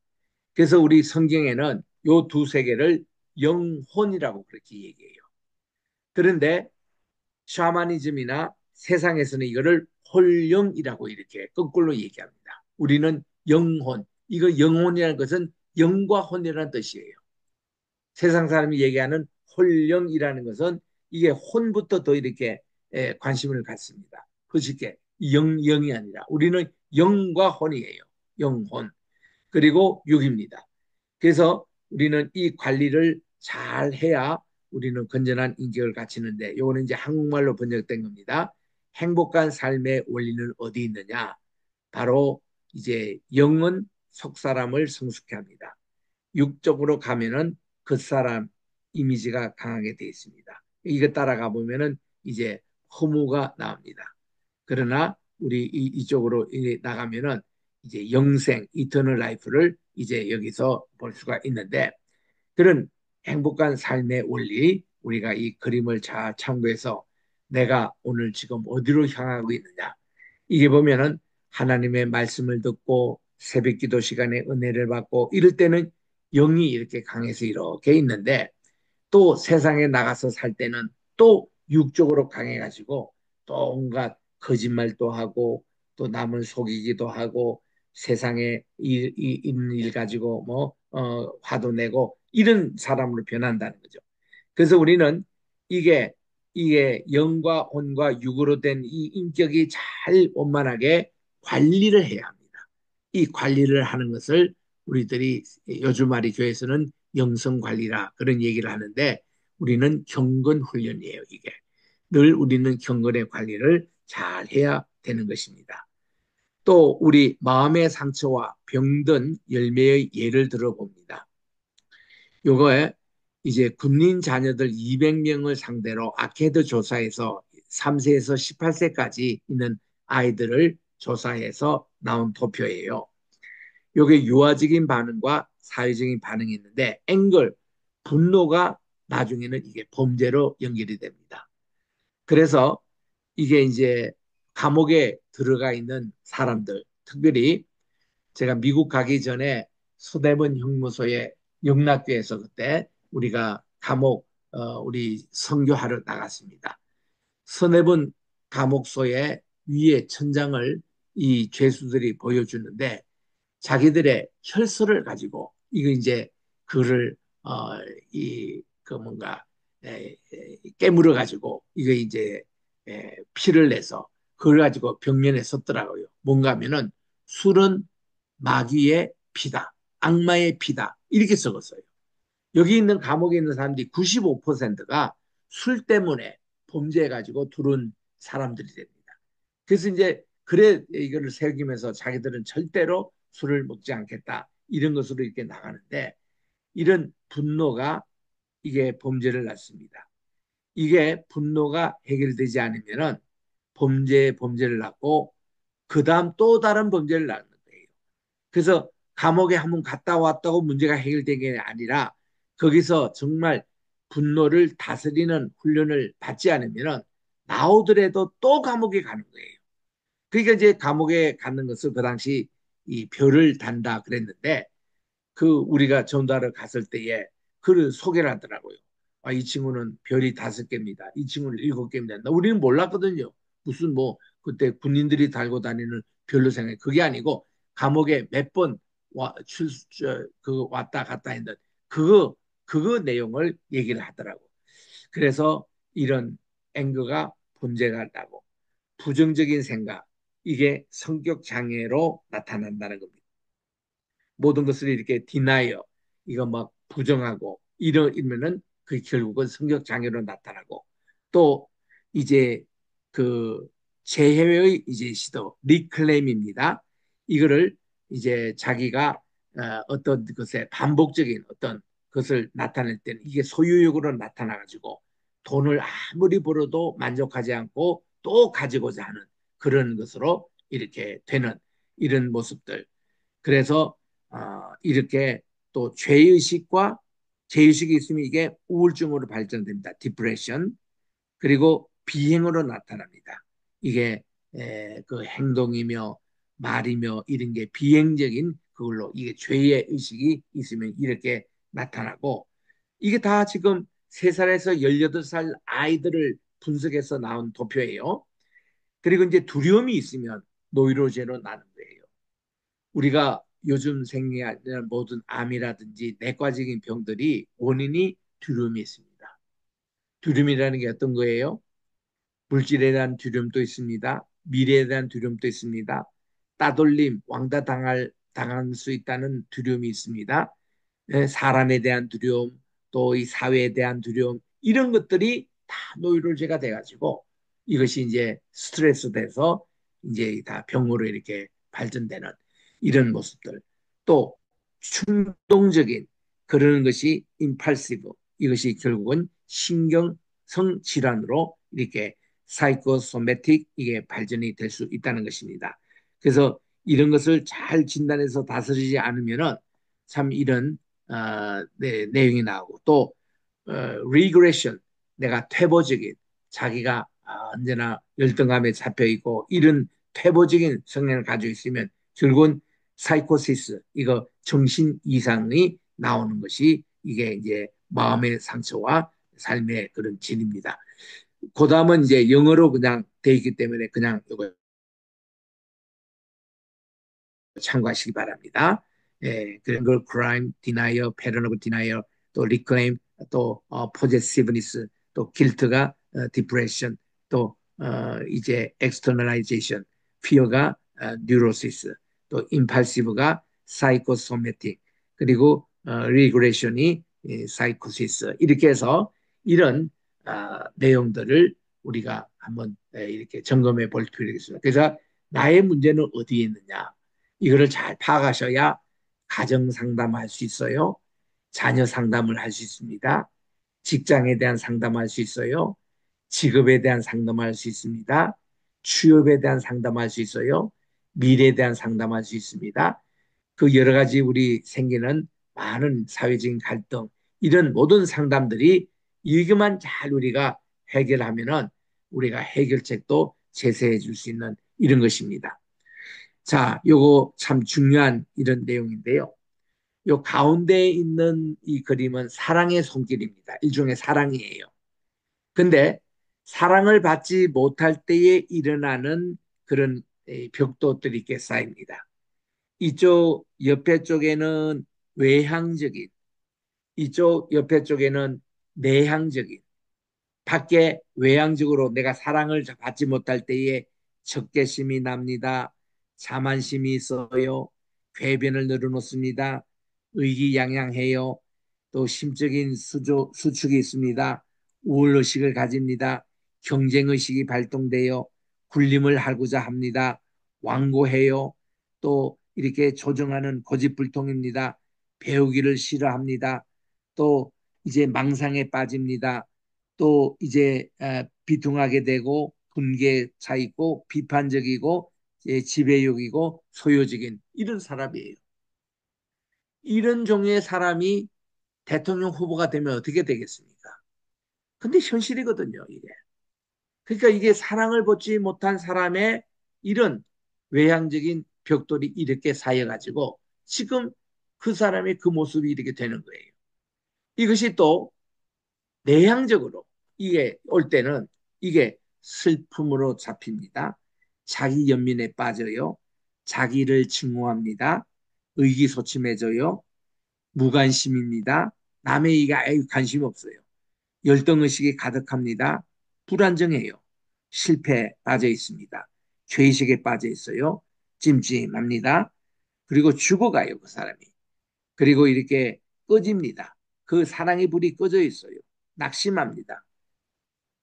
그래서 우리 성경에는 요 두 세계를 영혼이라고 그렇게 얘기해요. 그런데 샤머니즘이나 세상에서는 이거를 홀령이라고 이렇게 거꾸로 얘기합니다. 우리는 영혼, 이거 영혼이라는 것은 영과 혼이라는 뜻이에요. 세상 사람이 얘기하는 홀령이라는 것은 이게 혼부터 더 이렇게 관심을 갖습니다. 그렇게 영이 아니라 우리는 영과 혼이에요. 영혼. 그리고 육입니다. 그래서 우리는 이 관리를 잘 해야 우리는 건전한 인격을 갖추는데, 요거는 이제 한국말로 번역된 겁니다. 행복한 삶의 원리는 어디 있느냐? 바로 이제 영은 속 사람을 성숙해 합니다. 육적으로 가면은 그 사람 이미지가 강하게 되어 있습니다. 이거 따라가 보면은 이제 허무가 나옵니다. 그러나 우리 이쪽으로 나가면은 이제 영생, 이터널 라이프를 이제 여기서 볼 수가 있는데, 그런 행복한 삶의 원리, 우리가 이 그림을 잘 참고해서 내가 오늘 지금 어디로 향하고 있느냐. 이게 보면은 하나님의 말씀을 듣고 새벽 기도 시간에 은혜를 받고 이럴 때는 영이 이렇게 강해서 이렇게 있는데, 또 세상에 나가서 살 때는 또 육적으로 강해가지고 또 온갖 거짓말도 하고 또 남을 속이기도 하고 세상에 있는 일 가지고 뭐 화도 내고 이런 사람으로 변한다는 거죠. 그래서 우리는 이게 영과 혼과 육으로 된 이 인격이 잘 원만하게 관리를 해야 합니다. 이 관리를 하는 것을 우리들이 요즘말이 교회에서는 영성 관리라 그런 얘기를 하는데, 우리는 경건 훈련이에요. 이게 늘 우리는 경건의 관리를 잘 해야 되는 것입니다. 또 우리 마음의 상처와 병든 열매의 예를 들어봅니다. 요거에 이제 군인 자녀들 200명을 상대로 아케드 조사에서 3세에서 18세까지 있는 아이들을 조사해서 나온 도표예요. 요게 유아적인 반응과 사회적인 반응이 있는데, 앵글, 분노가 나중에는 이게 범죄로 연결이 됩니다. 그래서 이게 이제 감옥에 들어가 있는 사람들, 특별히 제가 미국 가기 전에 서대문 형무소에 영락교에서 그때 우리가 감옥 우리 선교하러 나갔습니다. 서대문 감옥소의 위에 천장을 이 죄수들이 보여주는데, 자기들의 혈서를 가지고 이거 이제 그를 이그 뭔가 깨물어 가지고 이거 이제 피를 내서 그걸 가지고 벽면에 썼더라고요. 뭔가 하면은 술은 마귀의 피다, 악마의 피다 이렇게 적었어요. 여기 있는 감옥에 있는 사람들이 95%가 술 때문에 범죄해가지고 들어온 사람들이 됩니다. 그래서 이제 그래 이거를 새기면서 자기들은 절대로 술을 먹지 않겠다 이런 것으로 이렇게 나가는데, 이런 분노가 이게 범죄를 낳습니다. 이게 분노가 해결되지 않으면은 범죄를 낳고 그 다음 또 다른 범죄를 낳는 거예요. 그래서 감옥에 한번 갔다 왔다고 문제가 해결된 게 아니라 거기서 정말 분노를 다스리는 훈련을 받지 않으면 나오더라도 또 감옥에 가는 거예요. 그러니까 이제 감옥에 가는 것을 그 당시 이 별을 단다 그랬는데, 그 우리가 전도하러 갔을 때에 그를 소개를 하더라고요. 아, 이 친구는 별이 5개입니다. 이 친구는 7개입니다. 우리는 몰랐거든요. 무슨 뭐 그때 군인들이 달고 다니는 별로 생각해. 그게 아니고 감옥에 몇 번 그 왔다 갔다 했는데 그거 내용을 얘기를 하더라고. 그래서 이런 앵거가 문제가 있다고. 부정적인 생각, 이게 성격 장애로 나타난다는 겁니다. 모든 것을 이렇게 디나이어, 이거 막 부정하고 이러면은 그 결국은 성격 장애로 나타나고, 또 이제 그 재해의 이제 시도 리클레임입니다. 이거를 이제 자기가 어떤 것에 반복적인 어떤 것을 나타낼 때는 이게 소유욕으로 나타나 가지고 돈을 아무리 벌어도 만족하지 않고 또 가지고자 하는 그런 것으로 이렇게 되는 이런 모습들. 그래서 이렇게 또 죄의식이 있으면 이게 우울증으로 발전됩니다. 디프레션. 그리고 비행으로 나타납니다. 이게 그 행동이며 말이며 이런 게 비행적인 그걸로 이게 죄의 의식이 있으면 이렇게 나타나고, 이게 다 지금 3살에서 18살 아이들을 분석해서 나온 도표예요. 그리고 이제 두려움이 있으면 노이로제로 나는 거예요. 우리가 요즘 생리하는 모든 암이라든지 내과적인 병들이 원인이 두려움이 있습니다. 두려움이라는 게 어떤 거예요? 물질에 대한 두려움도 있습니다. 미래에 대한 두려움도 있습니다. 따돌림, 왕따 당할 수 있다는 두려움이 있습니다. 사람에 대한 두려움, 또 이 사회에 대한 두려움, 이런 것들이 다 노이로제가 돼가지고 이것이 이제 스트레스 돼서 이제 다 병으로 이렇게 발전되는 이런 모습들. 또 충동적인 그러는 것이 임팔시브, 이것이 결국은 신경성 질환으로 이렇게 사이코소매틱 이게 발전이 될 수 있다는 것입니다. 그래서 이런 것을 잘 진단해서 다스리지 않으면은 참 이런 내용이 나오고 또 리그레션, 내가 퇴보적인, 자기가 언제나 열등감에 잡혀 있고 이런 퇴보적인 성향을 가지고 있으면 결국은 사이코시스, 이거 정신 이상이 나오는 것이 이게 이제 마음의 상처와 삶의 그런 진입니다. 그 다음은 이제 영어로 그냥 돼 있기 때문에 그냥 이거 참고하시기 바랍니다. 예, 그런 걸 crime, denial, pattern of denial, 또 reclaim, 또 possessiveness, 또 guilt가 depression, 또 이제 externalization, fear가 neurosis, 또 impulsive가 psychosomatic, 그리고 regression이 psychosis. 이렇게 해서 이런 내용들을 우리가 한번 이렇게 점검해 볼 필요가 있습니다. 그래서 나의 문제는 어디에 있느냐? 이거를 잘 파악하셔야 가정 상담할 수 있어요. 자녀 상담을 할 수 있습니다. 직장에 대한 상담할 수 있어요. 직업에 대한 상담할 수 있습니다. 취업에 대한 상담할 수 있어요. 미래에 대한 상담할 수 있습니다. 그 여러 가지 우리 생기는 많은 사회적인 갈등, 이런 모든 상담들이 이것만 잘 우리가 해결하면은 우리가 해결책도 제시해 줄 수 있는 이런 것입니다. 자, 요거 참 중요한 이런 내용인데요. 요 가운데에 있는 이 그림은 사랑의 손길입니다. 일종의 사랑이에요. 근데 사랑을 받지 못할 때에 일어나는 그런 벽도들이 이렇게 쌓입니다. 이쪽 옆에 쪽에는 외향적인, 이쪽 옆에 쪽에는 내향적인, 밖에 외향적으로 내가 사랑을 받지 못할 때에 적개심이 납니다. 자만심이 있어요. 궤변을 늘어놓습니다. 의기양양해요. 또 심적인 수축이 있습니다. 우울의식을 가집니다. 경쟁의식이 발동되어 군림을 하고자 합니다. 완고해요. 또 이렇게 조정하는 고집불통입니다. 배우기를 싫어합니다. 또 이제 망상에 빠집니다. 또 이제 비통하게 되고 분개에 차 있고 비판적이고 지배욕이고 소유적인 이런 사람이에요. 이런 종류의 사람이 대통령 후보가 되면 어떻게 되겠습니까? 근데 현실이거든요, 이게. 그러니까 이게 사랑을 받지 못한 사람의 이런 외향적인 벽돌이 이렇게 쌓여가지고 지금 그 사람의 그 모습이 이렇게 되는 거예요. 이것이 또 내향적으로 이게 올 때는 이게 슬픔으로 잡힙니다. 자기 연민에 빠져요. 자기를 증오합니다. 의기소침해져요. 무관심입니다. 남의 이가 관심 없어요. 열등의식이 가득합니다. 불안정해요. 실패에 빠져 있습니다. 죄의식에 빠져 있어요. 찜찜합니다. 그리고 죽어가요, 그 사람이. 그리고 이렇게 꺼집니다. 그 사랑의 불이 꺼져 있어요. 낙심합니다.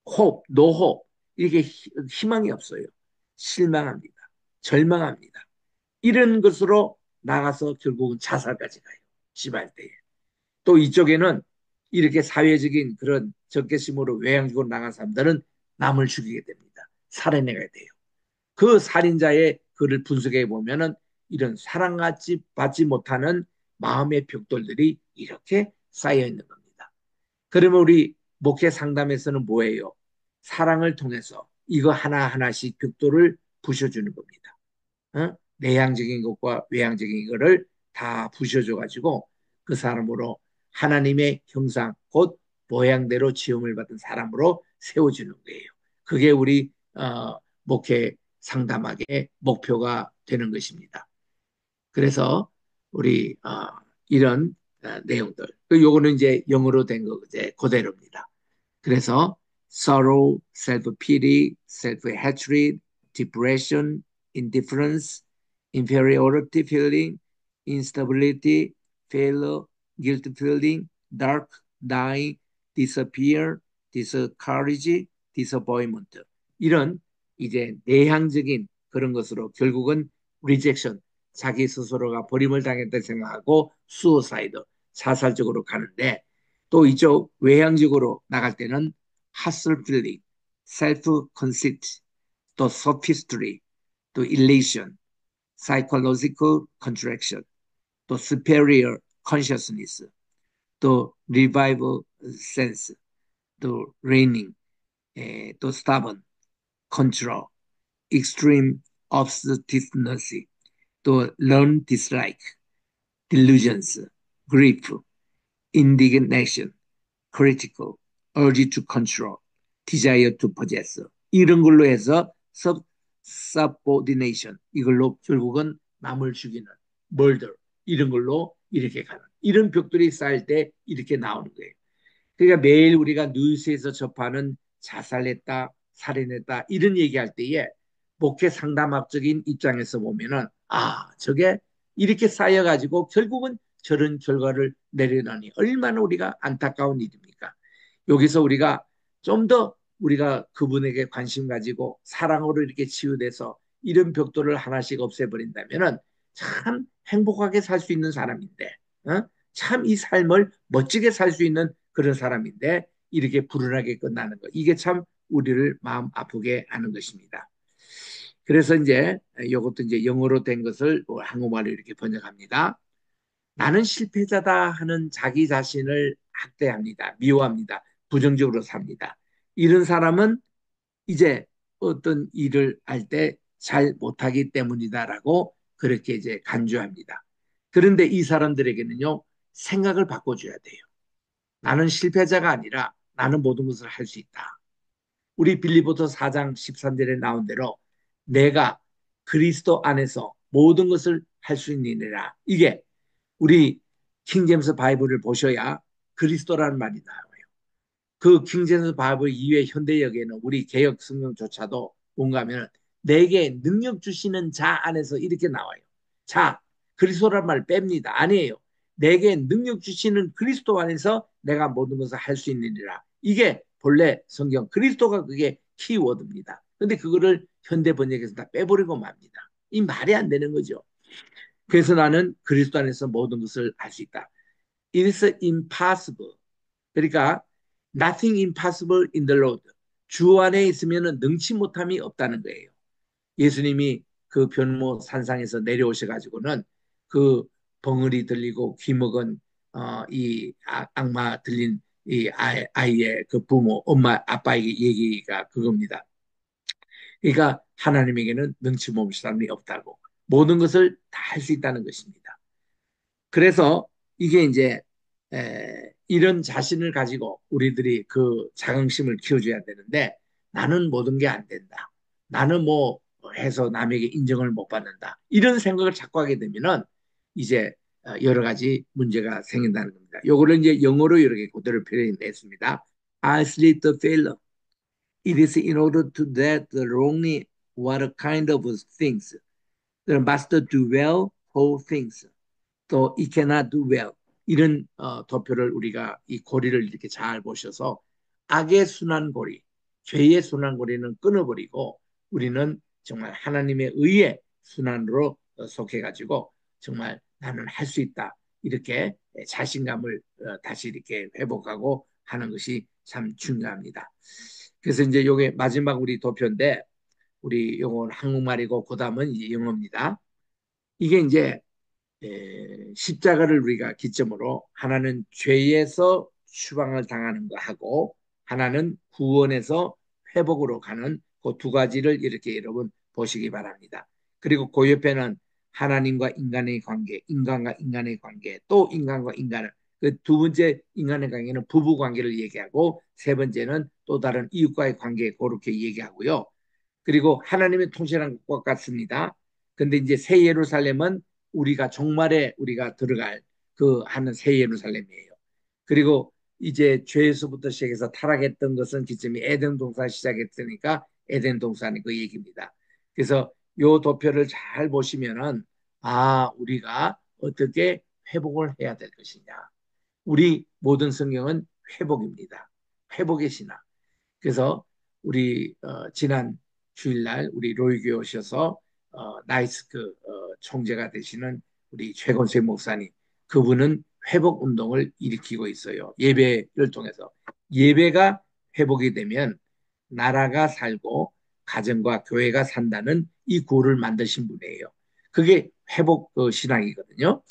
호흡, 노호흡, 이렇게 희망이 없어요. 실망합니다. 절망합니다. 이런 것으로 나가서 결국은 자살까지 가요. 시발대에. 또 이쪽에는 이렇게 사회적인 그런 적개심으로 외향적으로 나간 사람들은 남을 죽이게 됩니다. 살해내가 돼요. 그 살인자의 글을 분석해 보면은 이런 사랑받지 받지 못하는 마음의 벽돌들이 이렇게 쌓여 있는 겁니다. 그러면 우리 목회 상담에서는 뭐예요? 사랑을 통해서 이거 하나하나씩 벽돌을 부셔주는 겁니다. 내향적인 것과 외향적인 거를 다 부셔줘 가지고 그 사람으로 하나님의 형상 곧 모양대로 지음을 받은 사람으로 세워주는 거예요. 그게 우리 목회 상담학의 목표가 되는 것입니다. 그래서 우리 이런 내용들, 요거는 이제 영어로 된 거 이제 그대로입니다. 그래서 sorrow, self-pity, self-hatred, depression, indifference, inferiority feeling, instability, failure, guilt feeling, dark, die, disappear, discourage, disappointment. 이런 이제 내향적인 그런 것으로 결국은 rejection, 자기 스스로가 버림을 당했다 생각하고 suicide, 사살적으로 가는데 또 이쪽 외향적으로 나갈 때는 hustle feeling, self conceit, 또 sophistry, 또 elation, psychological contraction, 또 superior consciousness, 또 revival sense, 또 reigning, 또 stubborn, control, extreme obstinacy, 또 learn dislike, delusions, grief, indignation, critical, urge to control, desire to possess 이런 걸로 해서 subordination 이걸로 결국은 남을 죽이는 murder 이런 걸로 이렇게 가는 이런 벽들이 쌓일 때 이렇게 나오는 거예요. 그러니까 매일 우리가 뉴스에서 접하는 자살했다, 살인했다 이런 얘기할 때에 목회 상담학적인 입장에서 보면은 저게 이렇게 쌓여가지고 결국은 저런 결과를 내리다니 얼마나 우리가 안타까운 일입니까? 여기서 우리가 좀 더 우리가 그분에게 관심 가지고 사랑으로 이렇게 치유돼서 이런 벽돌을 하나씩 없애버린다면은 참 행복하게 살 수 있는 사람인데, 참 이 삶을 멋지게 살 수 있는 그런 사람인데 이렇게 불운하게 끝나는 것. 이게 참 우리를 마음 아프게 하는 것입니다. 그래서 이제 이것도 이제 영어로 된 것을 한국말로 이렇게 번역합니다. 나는 실패자다 하는 자기 자신을 학대합니다. 미워합니다. 부정적으로 삽니다. 이런 사람은 이제 어떤 일을 할 때 잘 못하기 때문이다라고 그렇게 이제 간주합니다. 그런데 이 사람들에게는요, 생각을 바꿔줘야 돼요. 나는 실패자가 아니라 나는 모든 것을 할 수 있다. 우리 빌립보서 4장 13절에 나온 대로 내가 그리스도 안에서 모든 것을 할 수 있느니라. 이게 우리 킹제임스 바이블을 보셔야 그리스도라는 말이 나와요. 그 킹제임스 바이블 이외 현대역에는 우리 개혁 성경조차도 뭔가 하면 내게 능력 주시는 자 안에서 이렇게 나와요. 자, 그리스도란 말 뺍니다. 아니에요. 내게 능력 주시는 그리스도 안에서 내가 모든 것을 할 수 있느니라. 이게 본래 성경 그리스도가 그게 키워드입니다. 근데 그거를 현대 번역에서 다 빼버리고 맙니다. 이 말이 안 되는 거죠. 그래서 나는 그리스도 안에서 모든 것을 할 수 있다. It is impossible. 그러니까 nothing impossible in the Lord. 주 안에 있으면 능치 못함이 없다는 거예요. 예수님이 그 변모 산상에서 내려오셔가지고는 그 벙어리 들리고 귀먹은 이 악마 들린 이 아이의 그 부모, 엄마, 아빠에게 얘기가 그겁니다. 그러니까 하나님에게는 능치 못함이 없다고 모든 것을 다 할 수 있다는 것입니다. 그래서 이게 이제 이런 자신을 가지고 우리들이 그 자긍심을 키워줘야 되는데 나는 모든 게 안 된다. 나는 뭐 해서 남에게 인정을 못 받는다. 이런 생각을 자꾸 하게 되면은 이제 여러 가지 문제가 생긴다는 겁니다. 요거를 이제 영어로 이렇게 그대로 표현했습니다. I sleep the failure. It is in order to that the wrongly what kind of things the master do well whole things. 또 it cannot do well 이런 도표를 우리가 이 고리를 이렇게 잘 보셔서 악의 순환 고리, 죄의 순환 고리는 끊어버리고 우리는 정말 하나님의 의의 순환으로 속해가지고 정말 나는 할 수 있다 이렇게 자신감을 다시 이렇게 회복하고 하는 것이 참 중요합니다. 그래서 이제 요게 마지막 우리 도표인데 우리 요건 한국말이고 그다음은 이제 영어입니다. 이게 이제 십자가를 우리가 기점으로 하나는 죄에서 추방을 당하는 거 하고 하나는 구원에서 회복으로 가는 그 두 가지를 이렇게 여러분 보시기 바랍니다. 그리고 그 옆에는 하나님과 인간의 관계, 인간과 인간의 관계, 또 인간과 인간을 그 두 번째 인간의 관계는 부부 관계를 얘기하고 세 번째는 또 다른 이웃과의 관계 그렇게 얘기하고요. 그리고 하나님의 통치라는 것과 같습니다. 근데 이제 새 예루살렘은 우리가 종말에 우리가 들어갈 그 하는 새 예루살렘이에요. 그리고 이제 죄에서부터 시작해서 타락했던 것은 기점이 에덴 동산 시작했으니까 에덴 동산이 그 얘기입니다. 그래서 요 도표를 잘 보시면은 우리가 어떻게 회복을 해야 될 것이냐. 우리 모든 성경은 회복입니다. 회복의 신학. 그래서 우리 지난 주일날 우리 로이교에 오셔서 나이스 총재가 되시는 우리 최건수의 목사님, 그분은 회복 운동을 일으키고 있어요. 예배를 통해서. 예배가 회복이 되면 나라가 살고 가정과 교회가 산다는 이 구호를 만드신 분이에요. 그게 회복 신앙이거든요.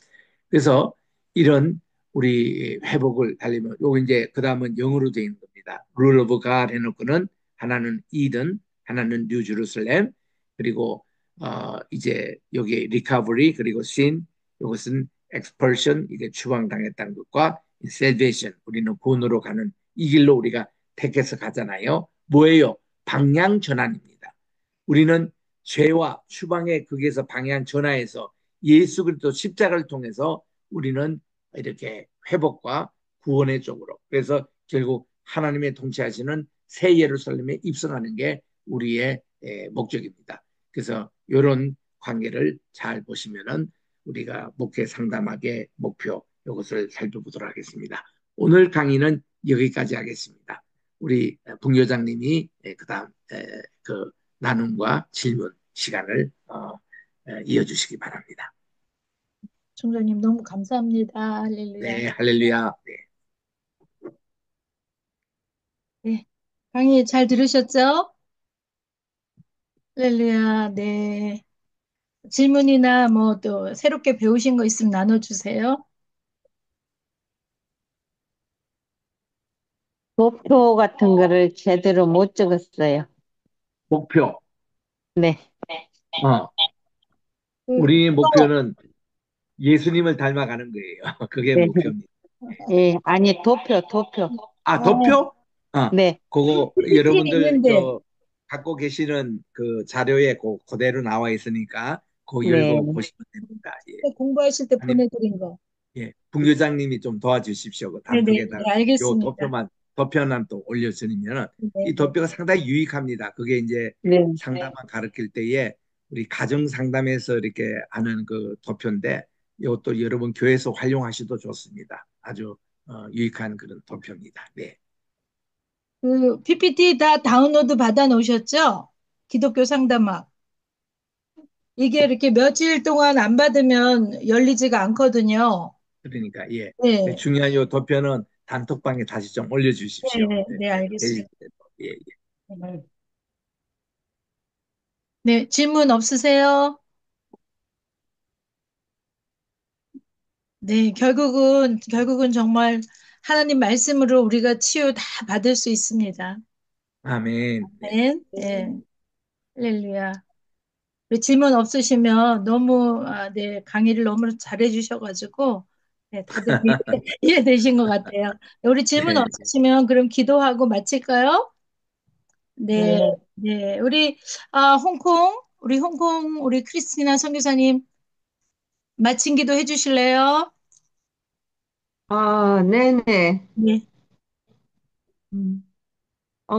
그래서 이런 우리 회복을 하려면 요 이제 그다음은 영어로 되어 있는 겁니다. Rule of God 해놓고는 하나는 이든, 하나는 뉴 제루살렘, 그리고 이제 여기 recovery, 그리고 sin, 이것은 expulsion, 이게 추방당했다는 것과 salvation, 우리는 구원으로 가는 이 길로 우리가 택해서 가잖아요. 뭐예요? 방향 전환입니다. 우리는 죄와 추방의 극에서 방향 전환해서 예수 그리스도 십자가를 통해서 우리는 이렇게 회복과 구원의 쪽으로, 그래서 결국 하나님의 통치하시는 새 예루살렘에 입성하는 게 우리의 목적입니다. 그래서 이런 관계를 잘 보시면은 우리가 목회 상담학의 목표 이것을 살펴보도록 하겠습니다. 오늘 강의는 여기까지 하겠습니다. 우리 북요장님이 그다음 그 나눔과 질문 시간을 이어주시기 바랍니다. 총장님 너무 감사합니다. 할렐루야. 네, 할렐루야. 네. 네. 강의 잘 들으셨죠? 할렐루야. 네. 질문이나 뭐 또 새롭게 배우신 거 있으면 나눠주세요. 목표 같은 거를 제대로 못 적었어요. 목표. 네. 어, 그, 우리 목표는 예수님을 닮아가는 거예요. 그게 네. 목표입니다. 예, 아니, 도표. 아, 어, 도표? 네, 그거 PPT 여러분들 있는데 갖고 계시는 그 자료에 그대로 나와 있으니까 그거 네, 열고 보시면 됩니다. 예. 공부하실 때 아니, 보내드린 거. 예. 분교장님이 좀 도와주십시오. 그 네네, 단톡에다가 네, 요 알겠습니다. 도표만 또 올려주시면 이 네네. 도표가 상당히 유익합니다. 그게 이제 네, 상담만 가르칠 때에 우리 가정 상담에서 이렇게 하는 그 도표인데 이것도 여러분 교회에서 활용하셔도 좋습니다. 아주 유익한 그런 도표입니다. 네. 그 PPT 다 다운로드 받아 놓으셨죠? 기독교 상담학. 이게 이렇게 며칠 동안 안 받으면 열리지가 않거든요. 그러니까 예. 네, 중요한 요 도표는 단톡방에 다시 좀 네, 올려주십시오. 네, 네. 네, 예, 알겠습니다. 예. 네, 질문 없으세요? 네, 결국은 정말 하나님 말씀으로 우리가 치유 다 받을 수 있습니다. 아멘. 네. 네, 네, 할렐루야. 네, 질문 없으시면 너무, 네, 강의를 너무 잘해 주셔가지고, 네, 다들 이해되신 것 같아요. 네, 우리 질문 네. 없으시면 그럼 기도하고 마칠까요? 네, 네. 네, 우리 크리스티나 선교사님 마친 기도 해주실래요? 네네. 네. 음,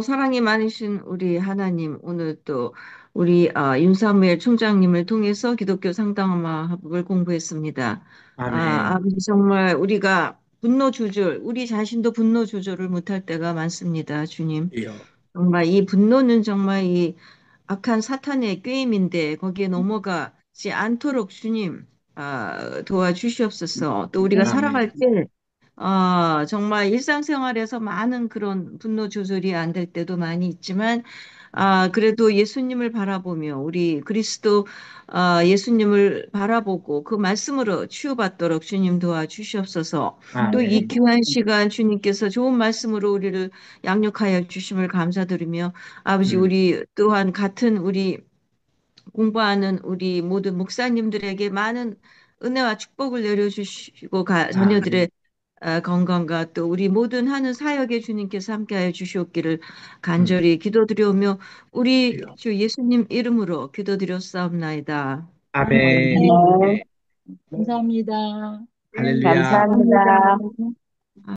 사랑이 많으신 우리 하나님, 오늘 또 우리 윤사무엘 총장님을 통해서 기독교 상담학을 공부했습니다. 아멘. 아버지 정말 우리가 분노 조절, 우리 자신도 분노 조절을 못할 때가 많습니다, 주님. 이요. 정말 이 분노는 정말 이 악한 사탄의 꾀임인데 거기에 넘어가지 않도록 주님 도와주시옵소서. 또 우리가 네. 살아갈 아멘. 때 정말 일상생활에서 많은 그런 분노 조절이 안 될 때도 많이 있지만 그래도 예수님을 바라보며 우리 그리스도 예수님을 바라보고 그 말씀으로 치유받도록 주님 도와주시옵소서. 또 이 아멘. 귀한 시간 주님께서 좋은 말씀으로 우리를 양육하여 주심을 감사드리며 아버지 음, 우리 또한 같은 우리 공부하는 우리 모든 목사님들에게 많은 은혜와 축복을 내려주시고 자녀들의 아멘. 건강과 또 우리 모든 하는 사역에 주님께서 함께하여 주시옵기를 음, 간절히 기도드리오며 우리 이요. 주 예수님 이름으로 기도드렸사옵나이다. 아멘. 아멘. 아멘. 네. 감사합니다. 네, 할렐루야. 감사합니다.